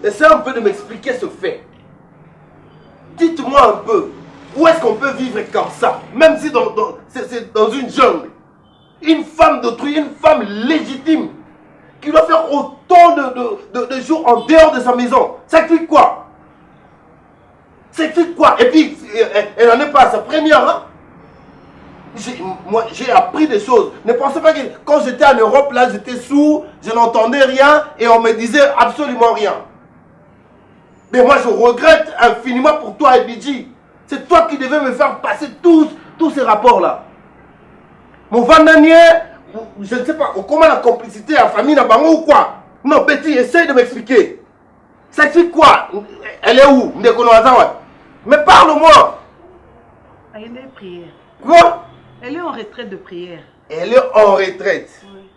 Essaye un peu de m'expliquer ce fait. Dites-moi un peu, où est-ce qu'on peut vivre comme ça? Même si c'est dans une jungle. Une femme d'autrui, une femme légitime, qui doit faire autant de jours en dehors de sa maison. Ça explique quoi? Ça explique quoi? Et puis, elle n'en est pas à sa première. Hein? Moi, j'ai appris des choses. Ne pensez pas que quand j'étais en Europe, là, j'étais sourd, je n'entendais rien et on me disait absolument rien. Mais moi, je regrette infiniment pour toi, Ebidji. C'est toi qui devais me faire passer tous ces rapports-là. Mon vandanier, je ne sais pas, comment la complicité à la famille n'a pas ou quoi? Non, Betty, essaye de m'expliquer. Ça explique quoi? Elle est où? Mais parle-moi. Elle est en prière. Quoi? Elle est en retraite de prière. Elle est en retraite. Oui.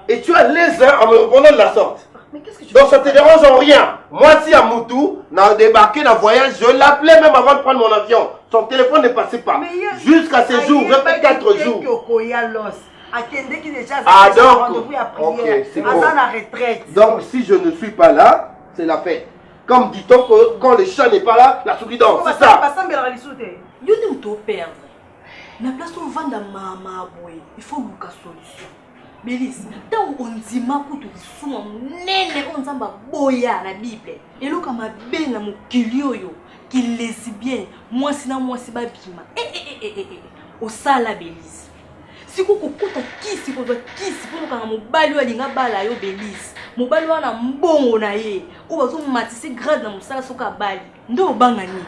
Et tu as les uns en me répondant de la sorte. Mais qu'est-ce que tu Donc ça te dérange en rien. Moi, si à Moutou, n'a débarqué dans le voyage, je l'appelais même avant de prendre mon avion. Son téléphone ne passait pas. Jusqu'à ce jour, j'ai fait 4 jours. Ah donc, okay, c'est bon. Donc si je ne suis pas là, c'est la fête. Comme dit-on que quand le chat n'est pas là, la souris danse, c'est ça. Yo ne m'to perdre. Na place où vendre mama boy, il faut une solution. Bélis, tant on dit ma pour tout suma nene on zamba boya na Bible. Et lo kama ben na mukilio yo, qui laisse bien, moi si ba bima. Au sala Bélis. Si vous kukuta kisi pour kanga mobali alinga bala yo Bélis. Mobali wana mbongo na ye. O bazo matisi grade na musala soka bali. Ndo bangani.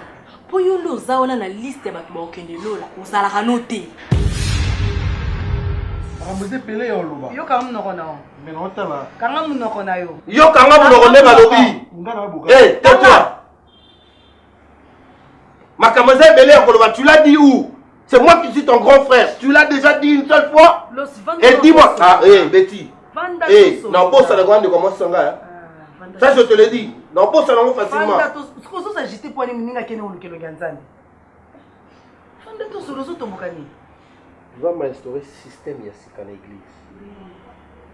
Po yo ndo zaona na liste ya bato ba okende lola. Osala kanote. Ramose pele yo loba. Yo kanga munoko na yo. Mais non tala. Kanga munoko na yo. Yo kanga munoko ne balobi. Eh, tais-toi. Makamazé belé koloba, tu l'as dit où? C'est moi qui suis ton grand frère. Tu l'as déjà dit une seule fois? Et dis-moi. Ah, Betty. Non, pas ça, le grand de comment ça va. Ça, je te le dis. Non, pas ça, non, facilement. Tu vas m'instaurer ce système ici à l'église.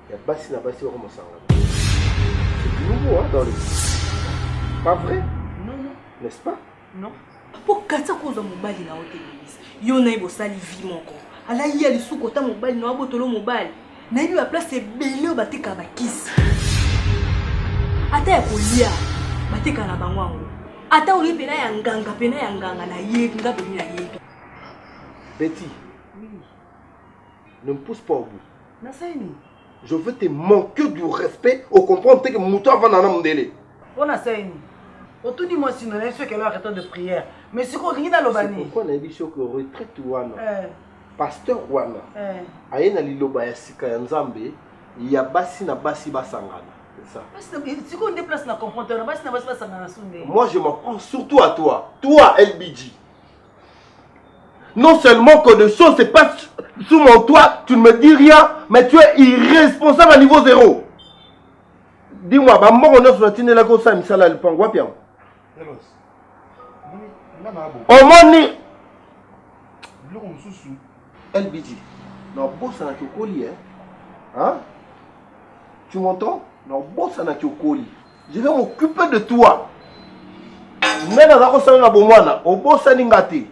Il y a Bassi na Bassi au Sangana. C'est nouveau, hein, dans le. Pas vrai? Non, non. N'est-ce pas? Non. Pour kata koza mobali na hotel Bélis. Yo na ibo sali vie moko. Ala ya li sukota mobali na botolo mobali. Na ibi ba place belé bateka ba kisi. Ata ya kolia bateka na bangwango. Ata ori pena ya nganga na ye nga boni na ye. Betty. Oui. Ne me pousse pas au bout. Nasaini. Je veux te manquer du respect au comprendre que Moutou avant d'en amener. On Nasaini. Autour du mois, si nous avons fait qu'elle a arrêté de prière. Mais c'est quoi, rien dans l'Obani? C'est pourquoi on a dit que retraite Wana, pasteur Wana, Aïna Liloba Yassika Yanzambe, il y a Bassi na Bassi Basangana. C'est ça. C'est quoi on déplace la confrontation? Bassi na Bassi Basangana. Moi, je m'en prends surtout à toi. Toi, LBG. Non seulement que des choses se passent sous mon toit, tu ne me dis rien, mais tu es irresponsable à niveau 0. Dis-moi, maman, on a sur la tine la gosse, ça là, le pangwa bien. On m'a dit. LBG. Non, boss, on a colis, hein? Tu m'entends? Non, boss, on a colis. Je vais m'occuper de toi. Mais dans la gosse, on a bomwana. Au boss, on a ngati.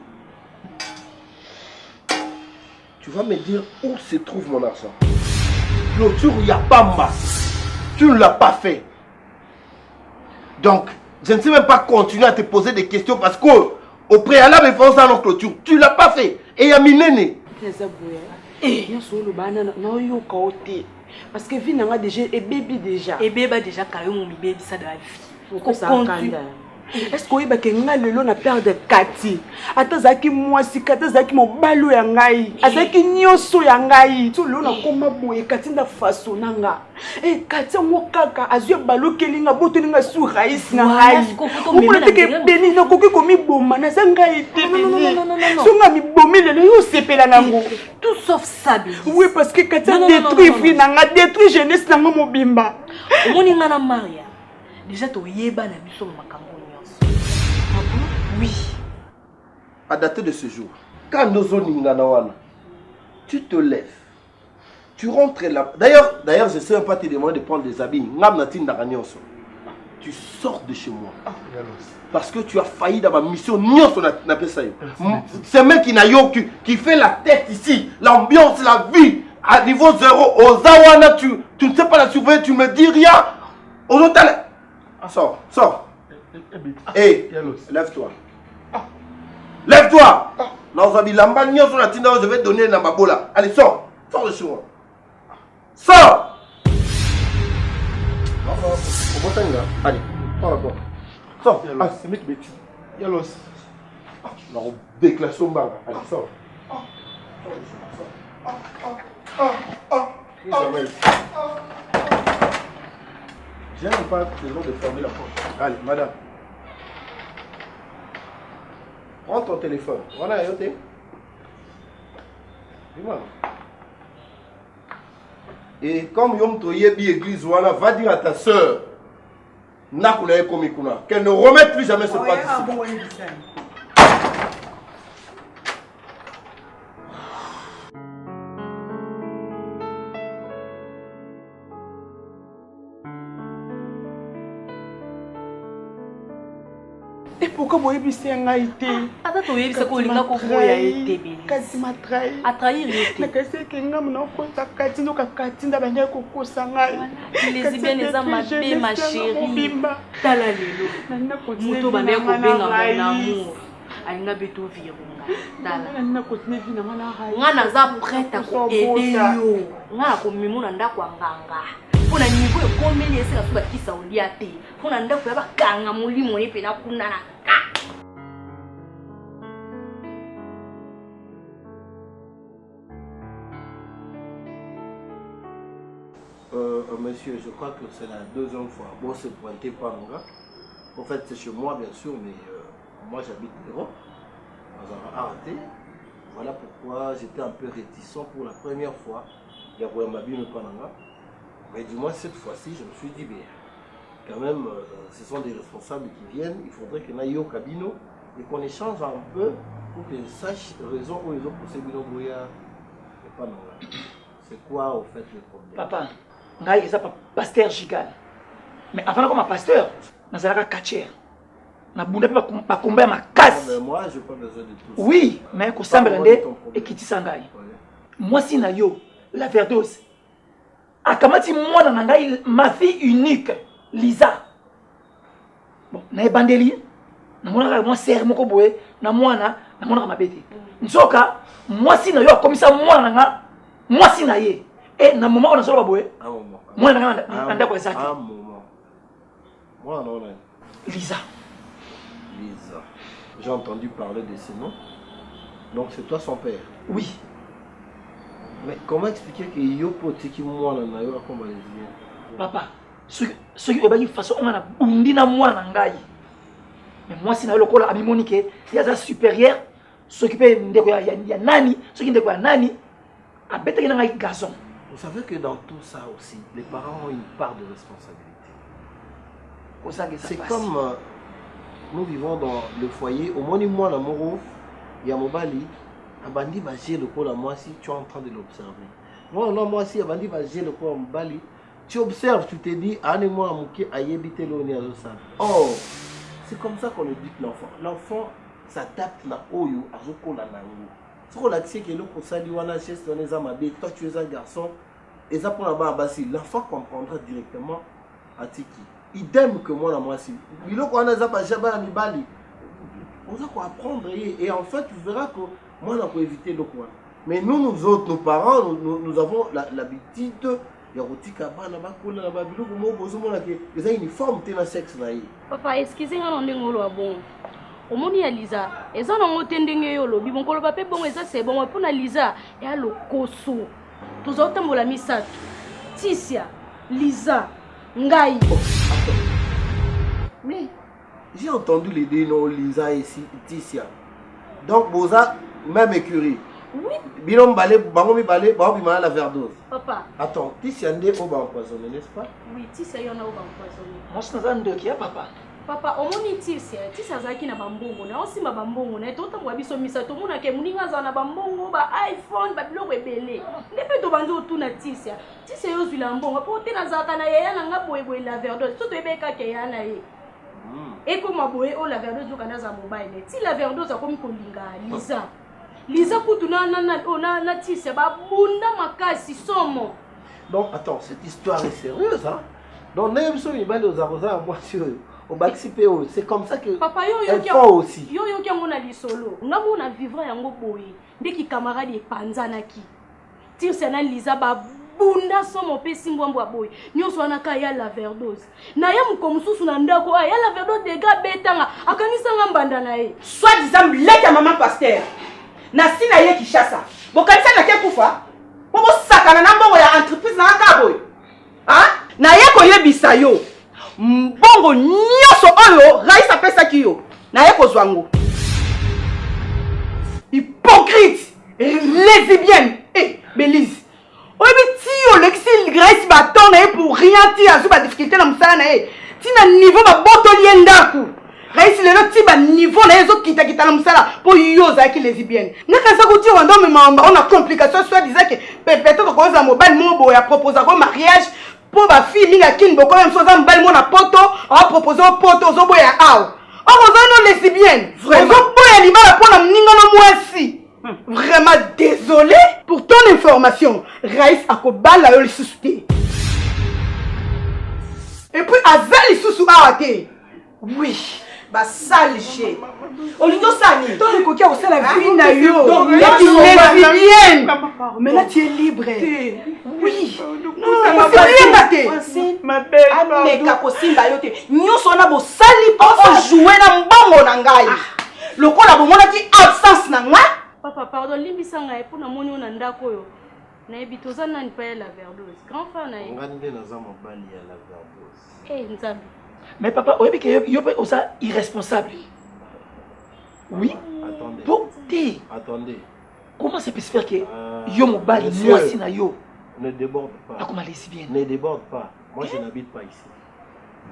Tu vas me dire où se trouve mon argent. Clôture, il n'y a pas ma. Tu ne l'as pas fait. Donc, je ne sais même pas continuer à te poser des questions parce qu'au préalable, il faut ça en clôture. Tu ne l'as pas fait. Et il y a minéné. Parce que vie n'a déjà et bébé déjà. Et bébé déjà quand mon bébé ça de la vie. Pourquoi ça est-ce que tu as le père de Kati? Atazaki moi si Katazaki mon balo ya ngai. Azaki nyoso ya ngai. Tu le na koma boye Kati na façon nanga. Eh Kati mo kaka azwe balo kelinga boto ninga su raïs na ngai. Vous voulez que beni na koki komi boma na zanga ite beni. Songa mi bomi le yo sepela nango. Tout sauf ça. Oui parce que Kati a détruit vie nanga, détruit jeunesse nanga mobimba. Moninga na Maria. Déjà to yeba na biso makambo. Oui. À dater de ce jour, quand nous sommes tu te lèves, tu rentres là. D'ailleurs, je ne sais même pas te demander de prendre des habits. tu sors de chez moi. Ah, Yalos. Parce que tu as failli dans ma mission. C'est un mec qui fait la tête ici. L'ambiance, la vie. À niveau zéro. Aux Awana, tu ne sais pas la surveiller. Tu me dis rien. Aux autres, sors, sors. Hé, lève-toi. Lève-toi. Je vais te donner un babola. Allez, sors. Sors de chez moi. Sors. Allez, sors la porte. Sors. Ah, c'est mec bêtise. Yalos. Non, déclasse son bague. Allez, sors. J'aime pas ce genre de fermer la porte. Allez, madame. Prends ton téléphone. Voilà, yoté. Dis-moi. Et comme Yom Toyebi église, voilà, va dire à ta soeur qu'elle ne remette plus jamais ce pas ici. Et pourquoi vous avez vu ça en Haïti? Attends, tu as vu ça qu'on a trahi. Quand m'a trahi. A trahi, mais qu'est-ce que nous avons fait? Nous avons fait des les lesbiennes, les amabés, ma chérie. Tala lelo. Moto bana ko benga mon amour. Alinga beto virunga. Tala. Ngana za prête ko aider yo. Ngana ko mimuna ndako nganga. Pour la niveau de combien de fois tu as dit ça au liaté. Pour la ndako ya bakanga mulimo ni pena kunana. Monsieur, je crois que c'est la deuxième fois. Bon, c'est pointé par un gars. En fait, c'est chez moi, bien sûr, mais moi j'habite Héros. On a arrêté. Voilà pourquoi j'étais un peu réticent pour la première fois. Il y a ma vie, mais du moins, cette fois-ci, je me suis dit, bien, quand même, ce sont des responsables qui viennent. Il faudrait qu'il y ait au cabinet et qu'on échange un peu pour qu'ils sachent raison où ils ont poussé Bino Bouya. C'est quoi, au fait, le problème? Papa, je suis pasteur gigal. Mais avant comme pasteur, je suis un catcheur. Je suis un combat ma casse. Moi, je n'ai pas besoin de tout ça. Oui, mais je suis un et qui sangai. Moi, si je suis la verdose. Akamati moi ma fille unique, Lisa. Bon, na bandeli, na mona moi serre moko boye, na mwana, na mona ma bête. Nsoka, moi si na yo comme ça moi si na ye. Et na moment on a solo boye. Un moment. Moi na anda ko ezaki. Un moment. Moi non. Lisa. Lisa. J'ai entendu parler de ce nom. Donc c'est toi son père. Oui. Mais comment expliquer que Yopo tiki moi na yo comme les Papa, ce qui est de façon on a bundi na moi na ngai. Mais moi si na lokola ami Monique, il y a ça supérieur, s'occuper ndeko ya nani, ce qui ndeko ya nani, a bête na ngai garçon. Vous savez que dans tout ça aussi, les parents ont une part de responsabilité. C'est comme nous vivons dans le foyer, au moins moi na moro, il y a Mobali. Abandi va gérer le corps à moi si tu es en train de l'observer. Moi si Abandi va gérer le corps à Mobali, tu observes, tu te dis, allez-moi à Mouké à yébiter l'oni à l'ossan. Oh, c'est comme ça qu'on éduque l'enfant. L'enfant s'adapte à Oyo, à Zoko la Nango. Ce qu'on a dit, c'est que l'on sali wana geste on est amabé, toi tu es un garçon, et ça pour la bas l'enfant comprendra directement à Tiki. Idem que moi si. Il a qu'on a pas jamais à Mibali. On doit apprendre et en fait tu verras que moi, on peut éviter le coin. Mais nous autres, nos parents, nous avons l'habitude de les uniformes de sexe. Papa, excusez-moi, on est bon. Au monde, il y a Lisa. Et ça, on a entendu le bon papier, bon, et ça, c'est bon. Pour Lisa, il y a le Koso. Tous autres, on l'a mis ça. Ticia, Lisa, Ngai. Mais j'ai entendu les deux noms, Lisa et Ticia. Donc, Boza. Même écurie. Oui. Binom balé, bangomi balé, bangomi mal la verdose. Papa. Attends, Tissiandé au bas empoisonné, n'est-ce pas? Oui, Tissia y en a au bas empoisonné. Moi je suis un deux qui est papa. Papa, omoni tisi azaki na bambongo na osimba bambongo na tota mwabiso misa to mona ke muninga za na bambongo ba iPhone ba biloko ebele. Lepe to banzo tuna tisi yo zwila mbongo po te na zaka na yaya na nga boye la verdose. To ebeka ke ya na ye. Eko maboye o la verdose zo kana za mobile. Ti la verdose akomi kolinga Liza kutu na tisi ba bunda makasi somo. Donc attends, cette histoire est sérieuse hein. Donc même si il va aux arrosants moi sur au Baxipéo, c'est comme ça que papa elles font aussi. Yo qui mona lisolo. Nga mona vivre yango boye. Ndeki camarade e panzanaki. Tire sana Liza ba bunda somo pesi mbwambwa boye. Nyoso anaka ya la verdose. Na ya mukomususu na ndako ya la verdose de ga betanga akanisa ngambanda na ye. Soit disant leka maman pasteur. Na sina ye Kishasa. Bokanisa na ke kufa. Bobo sakana na mbongo ya entreprise na kaboy. Hein? Na ye ko yebisa yo. Mbongo nyoso oyo Raisa pesa kiyo. Na ye ko zwango. Hypocrite, lesbienne. Eh, Bélise. Oyebi ti yo lexi Grace baton na ye pour rien ti azu ba difficulté na musala na ye. Ti na niveau ba botoli ndaku. Raisi lelo ti ba niveau na yezo kita na musala po yo za ki lesbienne. Naka sa ko ti wando me mamba on a complication soit disait que peut-être ko za mobile mobo ya proposer ko mariage pour ba fille minga kin boko même chose za mobile mo na poto a proposer poto zo boya aw. On no lesbienne. Vraiment. Zo boya libala po na mninga no mwasi. Vraiment désolé pour ton information. Raïs akobala yo lisusuté. Et puis azali susu awate. Oui. Bah sale chez. Olindo Sani. Toi le coquin aussi la vie na yo. Donc lesbienne. Mais là tu es libre. Oui. Non, c'est rien daté. Ma belle. Ameka kosimba yo te. Nyoso na bo sali pour jouer na mbongo na ngai. Lokola bo mona ti absence na nga. Papa, pardon, limbisa ngai pour na moni na ndako yo. Na ebitoza nani pa la verdose. Grand frère na ye. Ngande na za mobali ya la verdose. Eh, nzambi. Mais papa, oyebi que yo pe osa irresponsable. Oui. Attendez. Pour ti. Attendez. Comment ça peut se faire que yo mobali moi si na yo. Ne déborde pas. Pas comme lesbienne. Ne déborde pas. Moi je n'habite pas ici.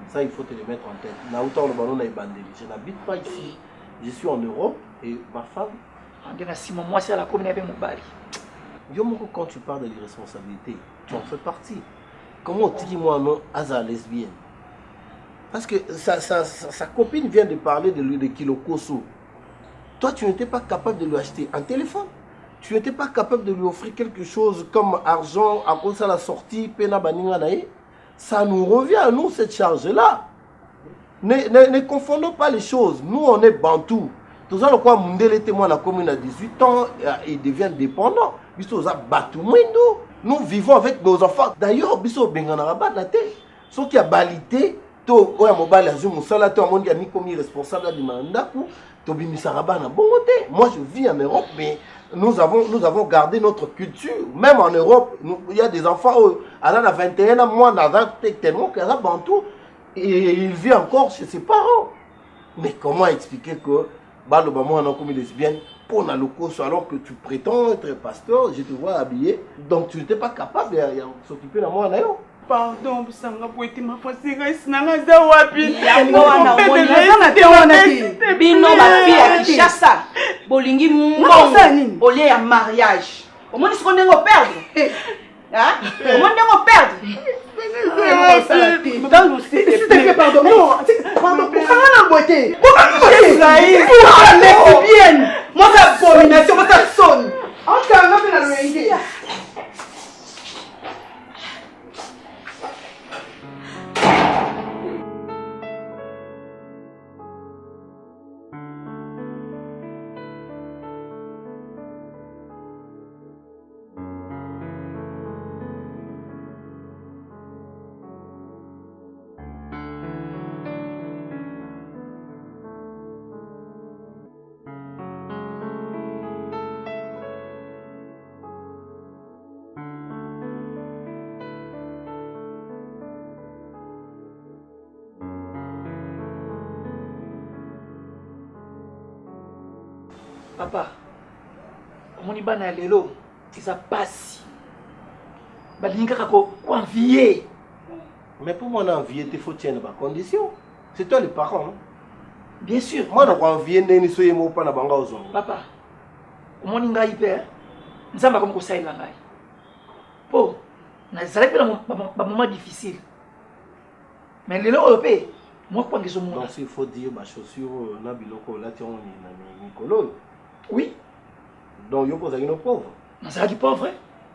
Ça il faut te le mettre en tête. Na autant le ballon na ebandeli. Je n'habite pas ici. Je suis en Europe et ma femme Moi c'est la commune avec mobali. Yomoko, quand tu parles de l'irresponsabilité, tu en fais partie. Comment dis-moi non Aza lesbienne? Parce que sa copine vient de parler de Kilokoso. Toi, tu n'étais pas capable de lui acheter un téléphone. Tu n'étais pas capable de lui offrir quelque chose comme argent à cause de la sortie, pena baninga nae. Ça nous revient à nous, cette charge-là. Ne confondons pas les choses. Nous, on est bantou. Tout ça, quoi, Mundele témoin la commune à 18 ans, il devient dépendant. Nous vivons avec nos enfants. D'ailleurs, Bisso Benganarabat la tête. Ce qui a balité, to oya mobile azum musala to amondi ami comme responsable du mandat ou to bimisaraba na bon côté. Moi je vis en Europe mais nous avons gardé notre culture. Même en Europe, il y a des enfants à la 21 ans, moi dans tellement que ça bantou et il vit encore chez ses parents. Mais comment expliquer que Balobamo a comme lesbienne pour na loco alors que tu prétends être pasteur, je te vois habillé, donc tu n'étais pas capable de s'occuper de moi d'ailleurs. Pardon, Sanga Poeti, ma foi, c'est Raïs Nanga Wapi. Bino, ma fille à Kishasa. Bolingi Mbongo. Au lieu à mariage. Comment est-ce qu'on est au perdre? Hein? Comment est-ce qu'on perdre? Pardon, non. Pardon, pourquoi la beauté? Pourquoi lesbienne? Moi, c'est abomination, moi, ça sonne. Encore un peu dans le ring. Papa, on y bana lelo, ça passe. Balinga kako envier. Mais pour moi envier, il faut tenir ma condition. C'est toi le parent. Hein? Bien sûr. Moi, je crois que ni soye mo pa na banga ozongo. Papa, omoni ngai pe, nzamba comme kosaila ngai. Po, nazali pe na moment difficile. Mais lelo oyo pe, moi kwa ngezo mona. Donc il faut dire ma chaussure na biloko la tion ni na Nicolo. Oui. Donc yo pose une pauvre. Nazali pauvre.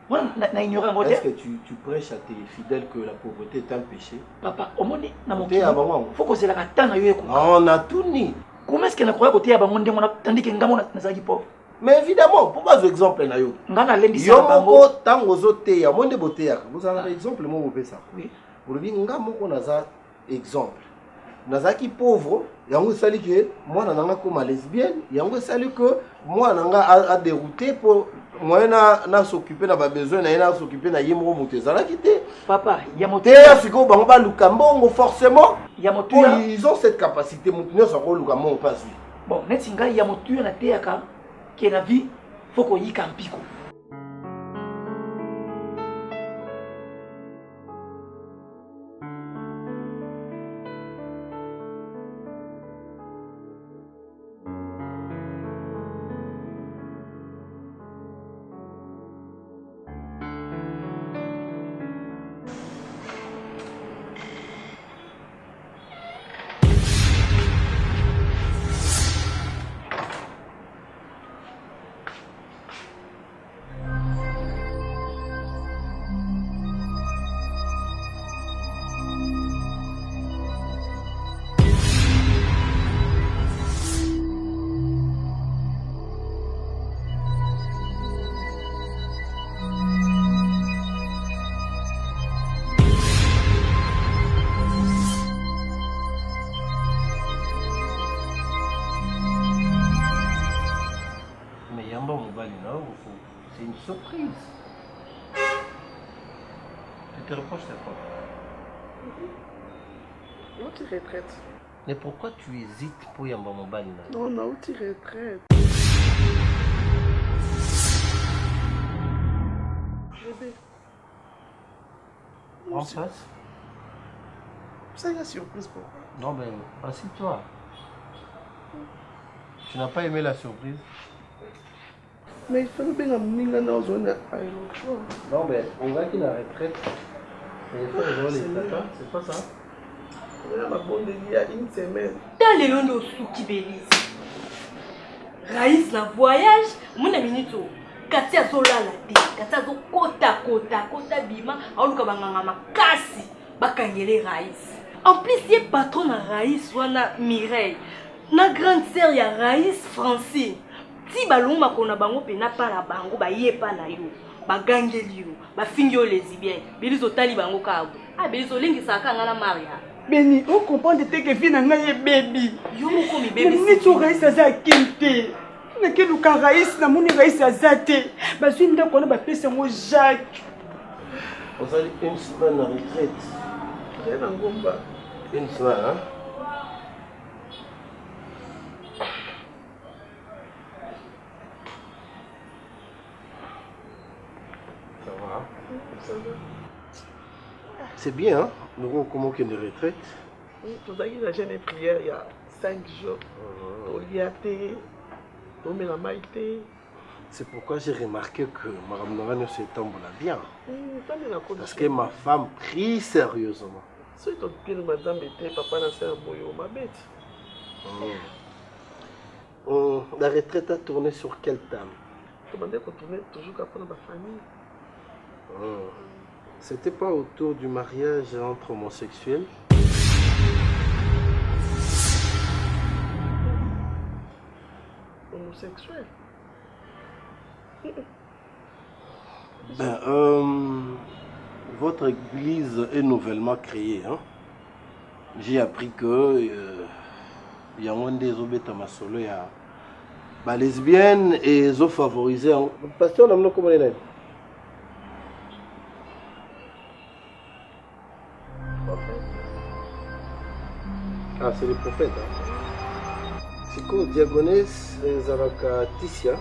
Moi na ignorant ngote. Est-ce que tu prêches à tes fidèles que la pauvreté est un péché? Papa, omoni na mon T'es à bango. faut que c'est la katana yo eko. On a tout ni. Comment est-ce que na croya côté ya bango ndemo na tandis que ngamo nazali pauvre. Mais évidemment, pour pas exemple na yo. Ngana lendi Yo sa bango. moko tango zote ya monde bote ya. Vous avez un exemple mo bo ça. Oui. Pour le nga moko naza exemple. Nazaki pauvre, yango sali que moi nanga comme lesbienne, yango sali que moi nanga a dérouté pour moi na s'occuper na ba besoin na s'occuper na yimo mutezala kité. Papa, ya moto Te siko bango ba lukambongo forcément. ya moto Oh, ils ont cette capacité mutunyo sako lukambongo pas. bon, neti ngai ya moto na te yaka ke na vie faut ko yika mpiko. C'est une surprise. Tu te reproches c'est quoi? Non, tu retraites. Mais pourquoi tu hésites pour y avoir mon bal? Non, non, tu retraites. Bébé. En face? C'est une surprise pour moi. Non, mais assieds-toi. Tu n'as pas aimé la surprise? Mais il fallait bien amener dans zone aéroport. Non, mais on va qu'il la retraite. Et il faut rejoindre les tatas, c'est pas ça? On a ma bonne il y a une semaine. Dans les longs de Souki Belize. Raïs na voyage, mon minute. Katia zola la té, Katia zo kota bima, aluka banganga makasi, bakangele Raïs. En plus, il est patron na Raïs wana Mireille. Na grande sœur ya Raïs Francine. Si baluma kona bango pena pa la bango ba yepa na yo, bagangeli yo, ba fingyo lesbienne, Belizo tali bango kabu. Ah Belizo lengi saka ngana Maria. Beni, on comprend de tes que vie n'a pas baby. Yo moko mi baby. Mais tu Raïs à Kente. Na ke luka Raïs na moni Raïs à Zate. Ba suis nda kona ba pesa mo Jacques. On a une semaine en retraite. Rien en gomba. Une semaine, hein? Ça va? Ça va. C'est bien, hein? Nous avons comment qu'il y a une retraite. Vous avez la jeune prière il y a 5 jours. Au liaté, au Mélamaïté. C'est pourquoi j'ai remarqué que Mme Norane se tombe bien. Parce que ma femme prie sérieusement. Si tu as madame était papa n'a pas un boyau, ma bête. La retraite a tourné sur quelle dame? Demandez qu'on tourne toujours qu'à ma famille. C'était pas autour du mariage entre homosexuels? Homosexuel? Ben, votre église est nouvellement créée. Hein? J'ai appris que il y a un des obéta masolo, il y a lesbiennes et les favorisés. Pasteur, on a comment il est? Ah, c'est les prophètes. Hein? C'est quoi, Diagonès, Zaraka, Ticia?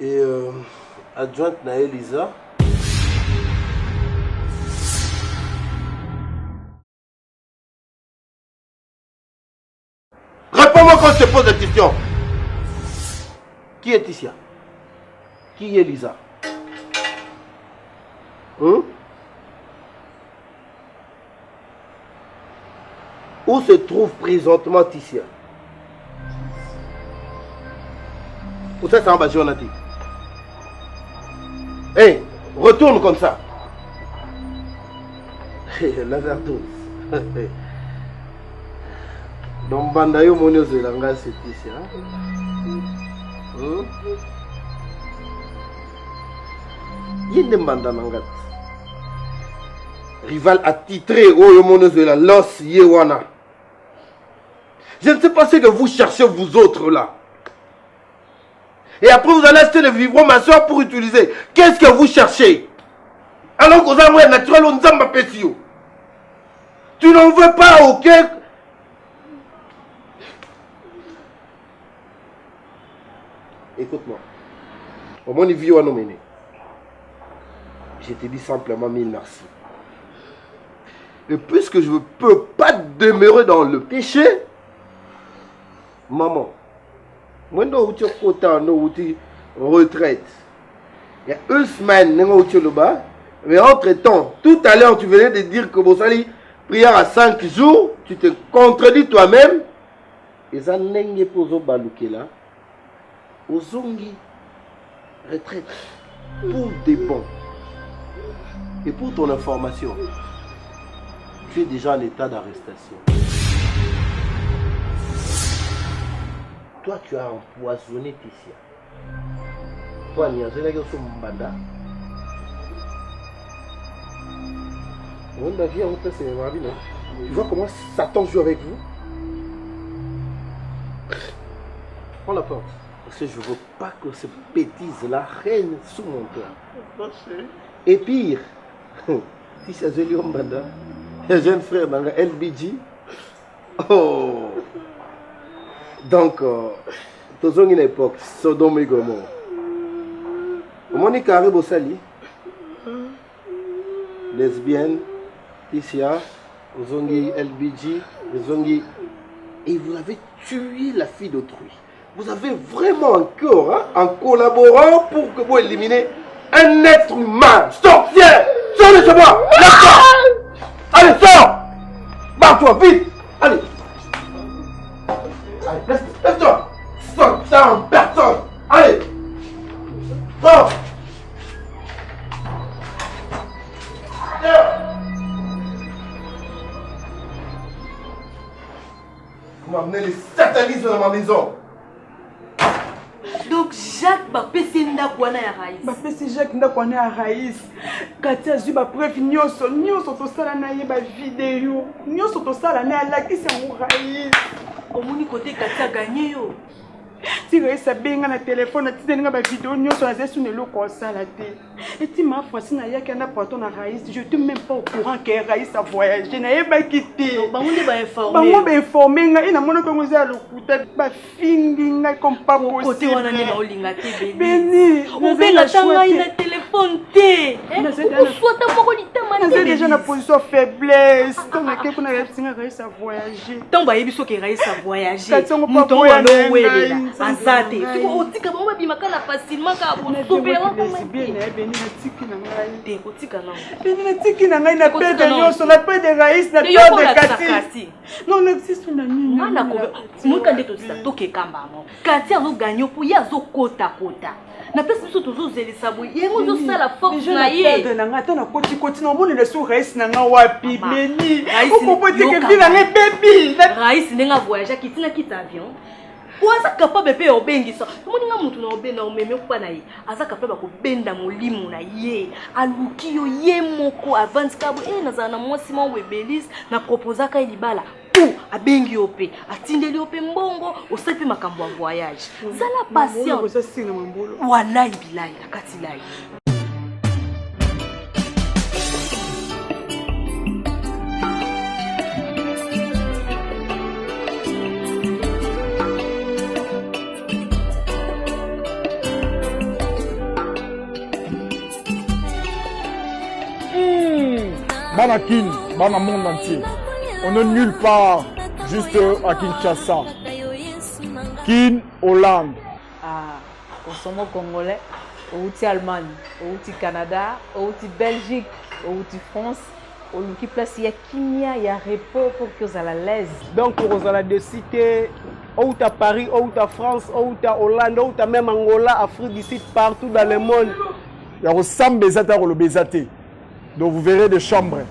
Et adjointe na Elisa. pourquoi je te pose la question. Qui est Ticia? Qui est Lisa? Où se trouve présentement Ticia? Pour ça, c'est en bas, on a dit. Hé, retourne comme ça. La verdose. Donc, Bandayo Monio Zelanga, c'est Ticia. Rival attitré au Monozola, Los Yewana. Je ne sais pas ce que vous cherchez vous autres là. Et après vous allez acheter le vivron ma soeur pour utiliser. Qu'est-ce que vous cherchez? Alors que vous avez un naturel, on nous a pétio. Tu n'en veux pas, ok? Écoute-moi. Au moins, il vit à nous mener. Je te dis simplement mille merci. Et puisque je ne peux pas demeurer dans le péché, maman, moi, je suis en retraite. Il y a une semaine, je suis là-bas. Mais entre-temps, tout à l'heure, tu venais de dire que Bossali, prière à 5 jours, tu te contredis toi-même. Et ça n'est pas là. Ozongi, retraite, pour des bons. Et pour ton information, tu es déjà en état d'arrestation. Toi, tu as empoisonné Ticia. Toi, Niazela, tu Mbanda. Tu vois comment Satan joue avec vous? Prends la porte. Parce que je ne veux pas que ces bêtises-là règnent sous mon toit. Et pire, si c'est Zélie Mbanda, un jeune frère dans le LBG. Oh! Donc, dans une époque, Sodome et Gomorrhe. Monique arrive au Sali, lesbienne, Ticia, Zongi LBG, Zongi. Et vous avez tué la fille d'autrui. Vous avez vraiment un cœur, hein, en collaborant pour que vous éliminez un être humain. Sorcière! Sors de chez moi! Lève-toi! Allez, sors! Barre-toi, vite! Allez! Allez, lève-toi! Sors ça en personne! Allez! Sors! Vous m'amenez le satanisme dans ma maison! Donc Jacques bapesi ndakwana ya Raïs. Bapesi Jacques ndakwana ya Raïs. Kati azwi ba preuve nyonso tosala na ye ba vidéo. Nyonso tosala na alakisi yango Raïs. Omoni côté Kati a gagné yo. Si Raïs abenga na téléphone atindeli nga ba vidéo nyonso na zesu nelo kosala te. Et ti ma Francine na yaki na porto na Raïs, je n'étais même pas au courant que Raïs a voyagé na yeba quitté. Bango ba informé. Bango ba informé nga ina mona ko ngoza lokuta ba fingi nga comme pas possible. Côté wana ni na olinga te Béni. On benga tanga ina téléphone te. Soit moko litama te. J'ai déjà na position faiblesse. Donc na ke kuna singa Raïs a voyagé. Donc ba yebiso ke Raïs a voyagé. Muto wana welela. Azate. Tuko otika bango ba bimaka na facilement ka bo topela ko bien Béni na tiki na ngai. Te otika na. Béni na tiki na ngai na paix de nyonso na paix de Raïs na paix de Kati. Non n'existe na nini. Ana ko muka ndeto tsa toke kamba mo. Kati azo ganyo po ya zo kota. Na pesi biso tozozelisa boye yengo zosala force na ye de nanga ta na koti na moni le sou Raïs na nga wapi Béni okopoti ke vila nge baby Raïs ndenga voyage kitina kita avion oza capable pe obengisa moni nga mutu na obenda omeme kwa na ye aza capable ko benda molimo na ye aluki yo ye moko avance kabo nazana na mwasi mo webelis na proposa ka libala abengi yo pe atindeli yo pe mbongo osepi makambo ya voyage zala patient wallahi bilahi akati lai Bana Kin, Bana monde entier. On est nulle part, juste à Kinshasa. Kin Hollande. Ah, consommons congolais, outil Allemagne, outil Canada, outil Belgique, outil France, outil place il y a Kimia, il y a repos pour que vous allez à l'aise. Donc vous allez de citer ou à Paris, ou à France, ou à Hollande, ou à même Angola, Afrique du Sud, partout dans le monde. Il y a 100 Bézata ou le Bézaté. Donc vous verrez des chambres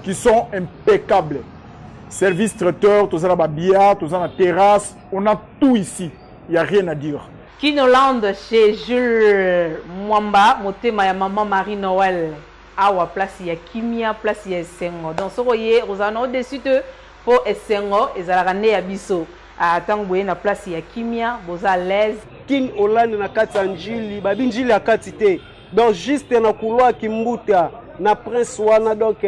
qui sont impeccables. Service traiteur, tout ça là, billard, tout ça la terrasse, on a tout ici. Il n'y a rien à dire. Kin Hollande chez Jules Mwamba, motema ya maman Marie Noël. Awa place il y a Kimia, place il y a Sengo. Donc ce voyez, vous en avez dessus pour Sengo et Zalagane ya biso. Attends, vous na place il y a Kimia, vous à l'aise. Kin Hollande na kati njili, babi njili ya kati te. Donc juste na couloir Kimbuta, na Prince wana donc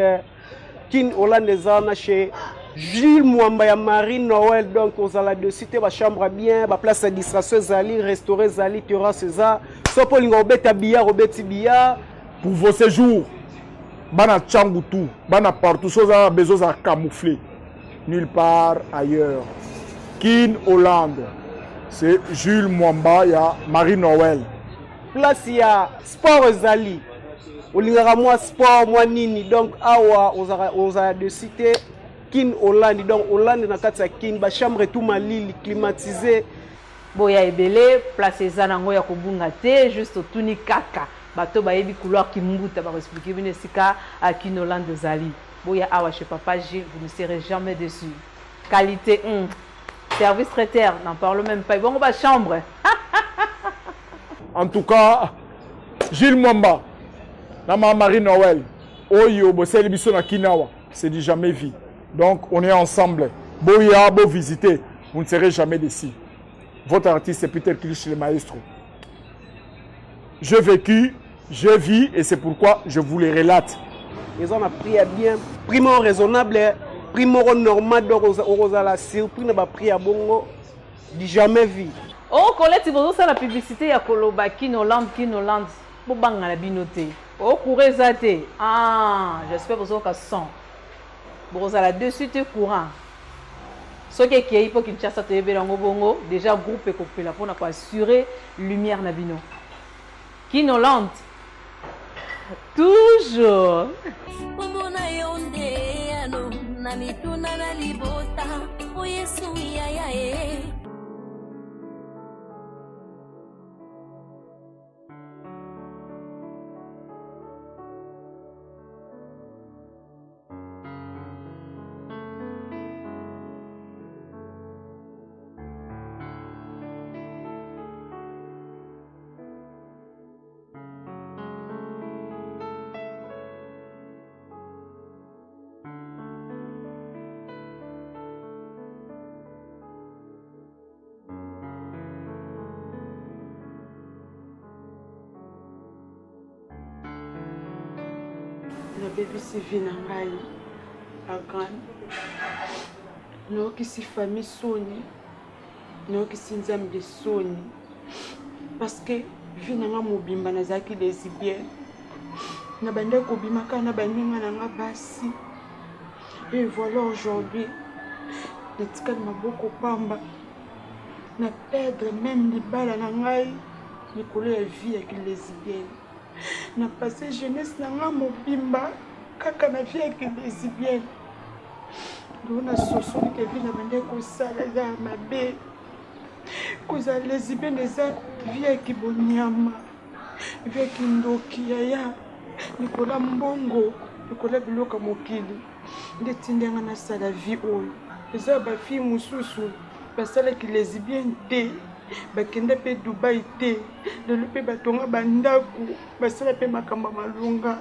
Kin Hollande zana chez Jules Mwamba ya Marie Noël. Donc aux allez de cité ba chambre bien, ba place de distraction zali, restaurant zali, terrasse za. So pour lingo beta billard, obeti billard. Pour vos séjours, bana Tchangoutou, bana partout, chose a besoin de camoufler. Nulle part ailleurs. Kin Hollande, c'est Jules Mwamba, il y a Marie Noël. Place il y a sport zali. Olingara moi sport moi nini. Donc awa aux allez de cité Kin Hollande. Donc Hollande na kati ya Kin ba chambre tout malili climatisé. Boya ebele place zanango ya kobunga te juste tuni kaka. Bato ba yebi couloir Kimbuta ba expliquer bien sika à Kin Hollande zali. Boya awa chez Papa G, vous ne serez jamais déçus. Qualité service traiteur, n'en parle même pas. Bon ba chambre. En tout cas, Gilles Mwamba, na Marie Noël, Oyo, Bossel Bisso na Kinawa, c'est du jamais vu. Donc on est ensemble. Boya, beau visiter, vous ne serez jamais déçus. Votre artiste c'est Peter Kilich le maestro. J'ai vécu, j'ai vu et c'est pourquoi je vous les relate. Ils ont appris à bien, primo raisonnable, primo normal, donc la surprise n'a pas pris à bongo, du jamais vu. Oh, Colette, vous avez la publicité à Koloba, Kin Hollande, pour banga la binoté. Oh, courez zate. Ah, j'espère que vous avez 100. Vous avez dessus courant. Ce qui est pour qu'il chasse à bongo, déjà groupe et coupé là pour assurer lumière na bino. Kin Hollande. Toujours. Le bébé c'est Vinangai, la grande. Nous qui si famille Sony, nous qui si nzam de Sony. Parce que Vinanga mobimba na zaki lesbienne. Na bande ko bimaka na baninga na basi. Et voilà aujourd'hui, le tika maboko pamba. Na perdre même les balles na ngai, ni couleur vie avec lesbienne. Na passé jeunesse na nga mobimba kaka na vie avec lesbienne. Dona soso ke vie na bande ko sala ya mabe. Koza lesbienne eza vie avec bonyama. Vie avec ndoki ya Nicolas Mbongo, Nicolas Biloka mokili. Ndetindenga na sala vie oyo. Eza ba fille mususu basala ki lesbienne te. Bakende pe Dubai te lelo pe batonga bandaku basala pe makamba malunga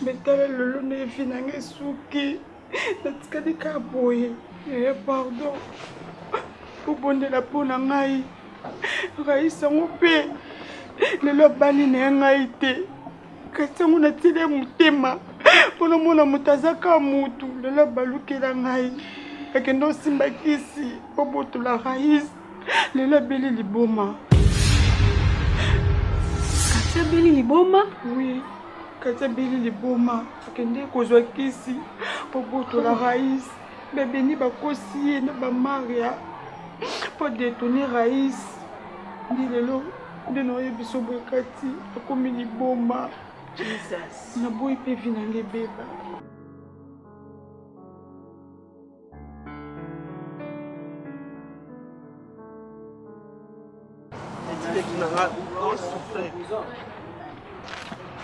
betala lelo na evi nange suki natikali ka boye pardon obondela mpo na ngai raisango mpe lelo bani na ya ngai te kasi yango natili motema mpo namona moto azaka mutu lelo balukela ngai akende osimba kisi po botola raisi Lelo beli liboma. Katia beli liboma? Oui. Katia beli liboma. Akende kozwa kisi po boto la raïs. Bébé ni bakosi na ba maria. pas détonner Raïs. Dis-le, de nous y biso bokati, comme il boma. Jesus. Na boy pe vinange beba.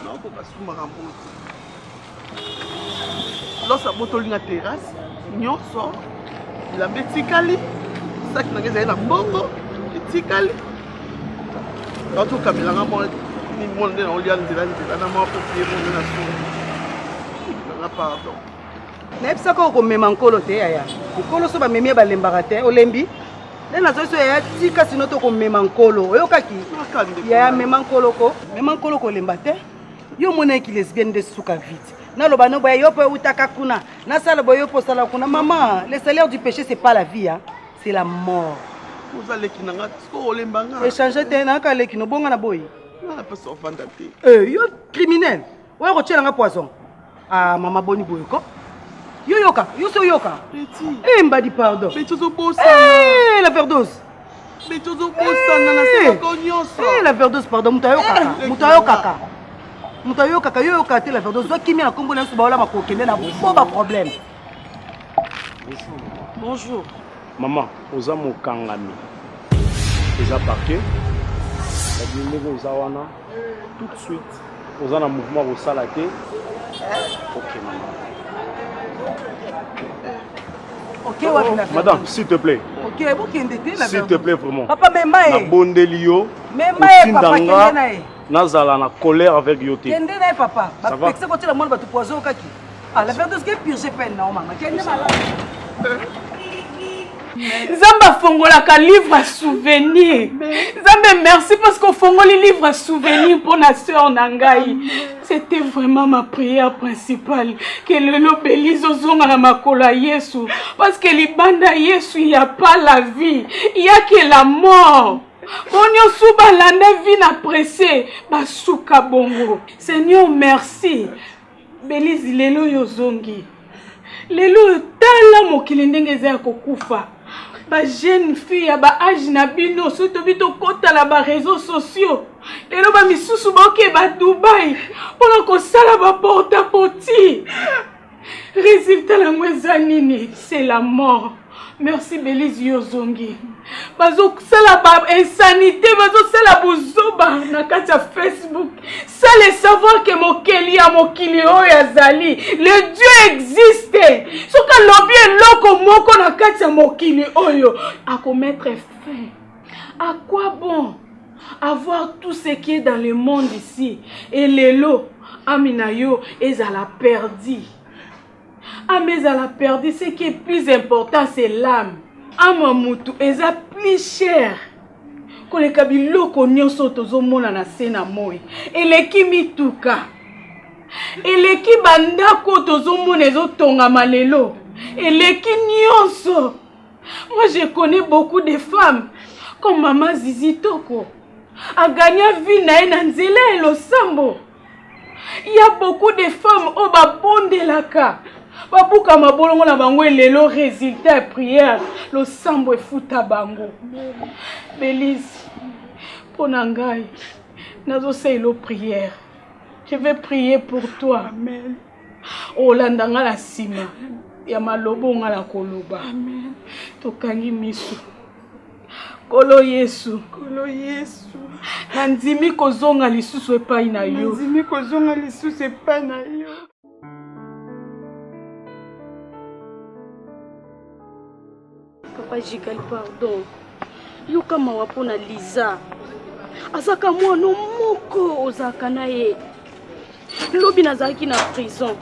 Non, faut pas se marrer. Lorsque botoli na terrasse, nyonso, la betikali, ça qui n'a pas na bongo, betikali. Quand on camille la maman, ni monde na olian de la na maman pour pied monde na so. Na pardon. Na epsa ko mema nkolo te yaya. Nkolo so ba memie ba lembaka te olembi. Lena zo so ya tika sino to ko mema nkolo. Oyokaki. Ya mema nkolo ko lemba te. Yo mona ki lesbienne de suka vite. Na loba no boya yo po utaka kuna. Na sala boyo po sala kuna. Maman, le salaire du péché c'est pas la vie hein. C'est la mort. Vous allez qui n'anga trop lembanga. Échanger te na ka leki no bonga na boy. Na pas so vanda te. Yo criminel. Oya ko tshela nga poison. Ah mama boni boyoko. Yo yoka, yo so yoka. Petit. Mbadi pardon. Mais tu so bossa. La verdose. Mais tu so bossa na na konyoso. La verdose pardon, mutayo kaka. Mutayo kaka yo yoka te la verdose. Zo kimi na kombo na so ba ola makokende na boba problème. Bonjour. Maman, oza mokangami. Oza parquet. La bimbe oza wana tout de suite. Oza na mouvement au salaté. OK maman. OK, madame, s'il te plaît. OK, vous qui êtes là. S'il te plaît vraiment. Papa Memba na bondelio. Memba papa kende na e. Nazala na colère avec yoté. Kende na e papa. Ba pexé ko tela monde ba tu poison kaki. Ah la verdose que purger peine na maman. Kende mala. Zamba fongolaka livre à souvenir. Zamba merci parce qu'on fongoli livre à souvenir pour la sœur Nangai. C'était vraiment ma prière principale que le lobélis ozonga na makola Yesu parce que libanda Yesu il y a pas la vie, il y a que la mort. Bonyo suba landa vie na pressé basuka bongo. Seigneur merci. Belize lelo yozongi. Lelo tala mokili ndenge za kokufa. Ba jeune fille ya ba âge na bino surtout bito kota la ba réseaux sociaux. Lelo ba misusu boke ba Dubai pour ko sala ba porte à porte. Résultat la mweza nini, c'est la mort. Merci Belize Yozongi. Bazo sala ba insanité, bazo sala bozoba na kati ya Facebook. Ça les savoir que mokeli ya mokili oyo yazali. Le Dieu existe. Soka lobi eloko moko na kati ya mokili oyo à commettre fin. À quoi bon avoir tout ce qui est dans le monde ici et lelo aminayo ezala perdu. Ah mais elle a perdu, ce qui est plus important c'est l'âme. Amamutu eza plus cher. Ko le kabilo ko nyonso tozomona na sena moi. Eleki mituka. Eleki bandako tozomona ezotonga malelo. Eleki nyonso. Moi je connais beaucoup de femmes comme maman Zizi Toko. A gagné vie na nzela elo sambo. Il y a beaucoup de femmes au babonde laka. Babuka mabolongo na bango lelo résultat prière lo sambo e futa bango. Belize ponangai nazo selo prière. Je vais prier pour toi. Amen. Olanda nga la sima ya malobo nga la koloba. Amen. Tokangi misu. Kolo Yesu. Kolo Yesu. Nandimi kozonga lisusu epai na yo. Nandimi kozonga lisusu epai na yo. Papa Jigal, pardon. Yo kama wapona Liza. Azaka mwana moko ozaka na ye. Lobi nazaki na prison.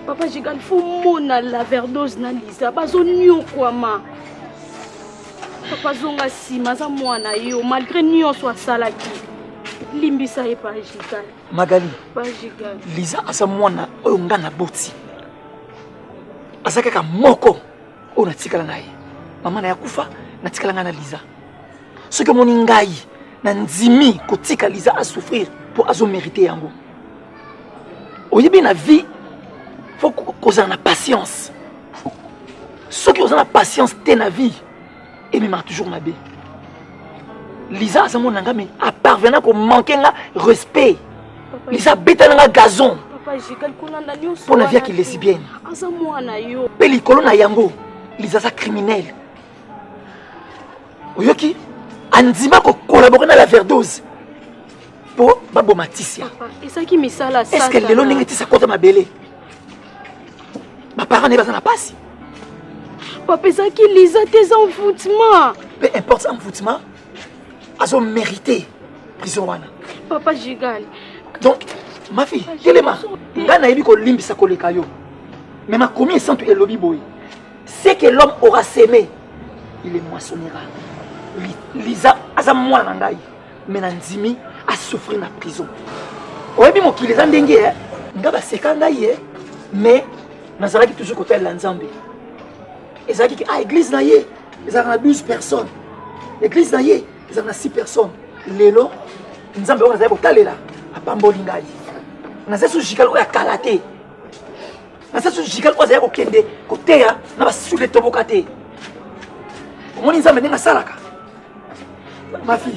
Papa Jigal, faut mona la verdose na Liza. Bazo nyokwama. Papa zonga sima za mwana yo malgré nyonso asalaki. Limbisa ye pa Jigal. Magali. Pa Jigal. Liza asa mwana oyo nga na boti. Azaka ka moko oyo natikala na ye. Mama na yakufa natikala nga na Liza. Ce que mon ngai na ndimi kotika Liza a souffrir pour azo mériter yango. Oyebi na vie faut qu'on ait la patience. Ce qui ont la patience te na vie. et même toujours ma bé. Lisa, ça mon mais à parvenir qu'on manquer un respect. Lisa bête un gazon. Papa, j'ai calculé dans l'union. Pour la vie qui est lesbienne. Asa moi na yo. Pelicolo na yango. Lisa ça criminel. Oyoki, Andima ko collaborer dans la verdose. Pour Babo Matisia. Papa, et ça qui me sala ça. Est-ce que les longs n'étaient ça contre ma belle? Ma parent n'est pas en passe. Papa, ça qui Lisa tes envoûtements. Peu importe envoûtement. Elles ont mérité prison. Papa, je gagne. Donc, ma fille, Téléma, Gana ebi ko limbi sa koleka yo. Mais ma combien sans tu lobby boy. C'est que l'homme aura sémé, il est moissonnera. Lisa, aza moi nangai. Mais Nandimi a souffert na prison. Oyebi mo ki les andenge hein. Ngaba sekanga ye, mais nazalaki toujours côté la Nzambe. Ezaki ki a église na ye, ezaka 12 personnes. L'église na ye, ezaka 6 personnes. Lelo, Nzambe on azali kotalela. Apamboli ngai. Naza su jikal o ya kalate. Naza su jikal o za ya kokende koteya na ba sule toboka te. Omoni Nzambe ndenga salaka. Ma fille.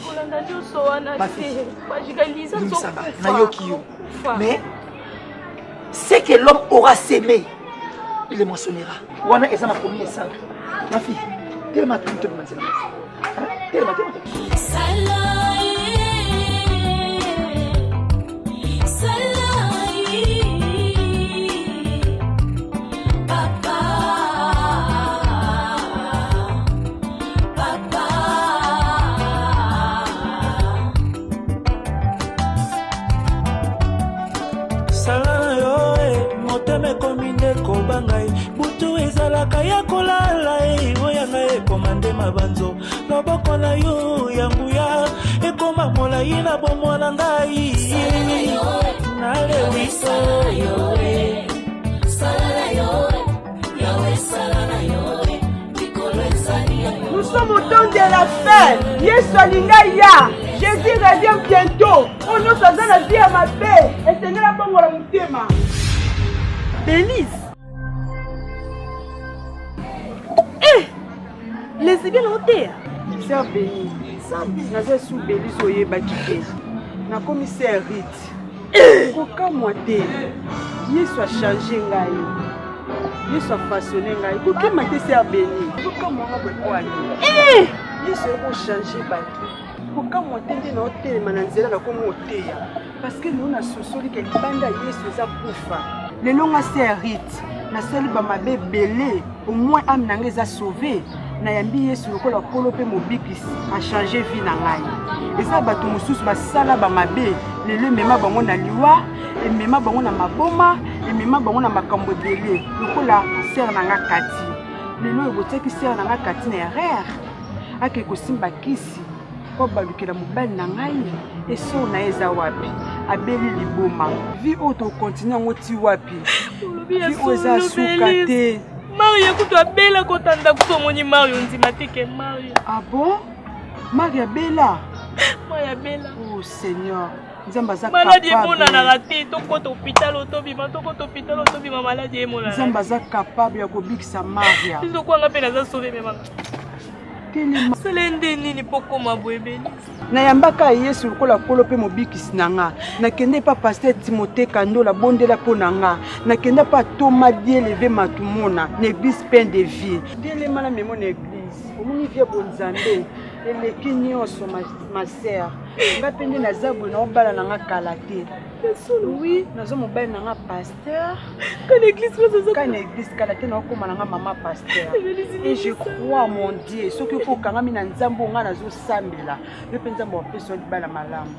Ma fille. Mais c'est que l'homme aura sémé, il le moissonnera. Wana eza ma première sang. Ma fille, tellement tout le monde. Tellement. Butu ezalaka ya kolala oyanga ekomande mabanzo loboko na yo yanguya ekoma molai na bomwana ngai nalewisa yo Nous sommes au temps de la fin. Yesu alingaya. Jésus revient bientôt. On nous faisons la vie à ma paix. Et Seigneur a pas mon mutema. Bélise. Les bien noté. Sœur Béni. Naza sous Bélise oye bakite. Na commissaire Rite. Koka moite. Yesu a changé ngai. Yesu a façonné ngai. Koka mate sœur Béni. Koka moi ba quoi. Yesu a changé baki. Koka moite ndé na hôtel mananzela na komo oteya. Parce que nous na sosoli que banda Yesu za kufa. Le long a sœur Rite. Na seli ba mabe belé. Au moins âme nanga za sauvé. Na yambi Yesu lokola polo pe mobikisi a changé vie na ngai. Eza bato mususu basala ba mabe lelo mema bango na liwa e mema bango na maboma e mema bango na makambo dele lokola sœur nanga Kati. Lelo eboteki sœur nanga Kati na erreur ake kosimba kisi po balukela mobali na ngai e so na eza wapi abeli liboma vie auto continue ngoti wapi vie oza suka te. Mario kutwa bela kotanda kusomoni Mario nzimatike Mario. Ah bon? Maria Bella. Maria Bella. Oh Seigneur. Nzamba za capable. Maladie mona na raté to ko hôpital otobima to ko hôpital otobima maladie mona. Nzamba za capable ya kobikisa Maria. Biso ko nga pena za sauver mema. Telema. Selende nini poko mabwebeli. Na yambaka Yesu lokola kolo pe mobikisi nanga. Na kende pa pasteur Timothée Kandola bondela po nanga. Na kende pa Thomas die lever matumona l'église pleine de vie. Telema na memo na église. Omoni vie bonzambe. Eleki nyonso ma sœur. Nga pende na zabu na obala nanga kalate. Oui, nazo mobali nanga pasteur. Quand l'église kalate na okoma nanga maman pasteur. Et je crois mon Dieu, ce que faut kanga mina nzambo nga nazo sambela. Le penza mo peso bala malamu.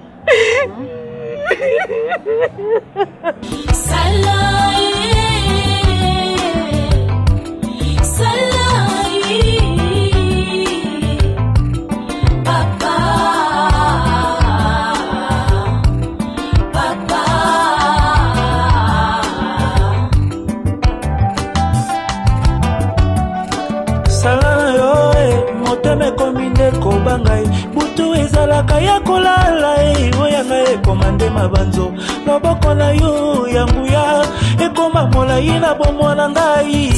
Kobangai butu ezalaka ya kolala oyanga ekomande mabanzo loboko na yo yanguya ekoma molai na bomwana ngai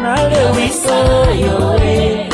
nalewisa yo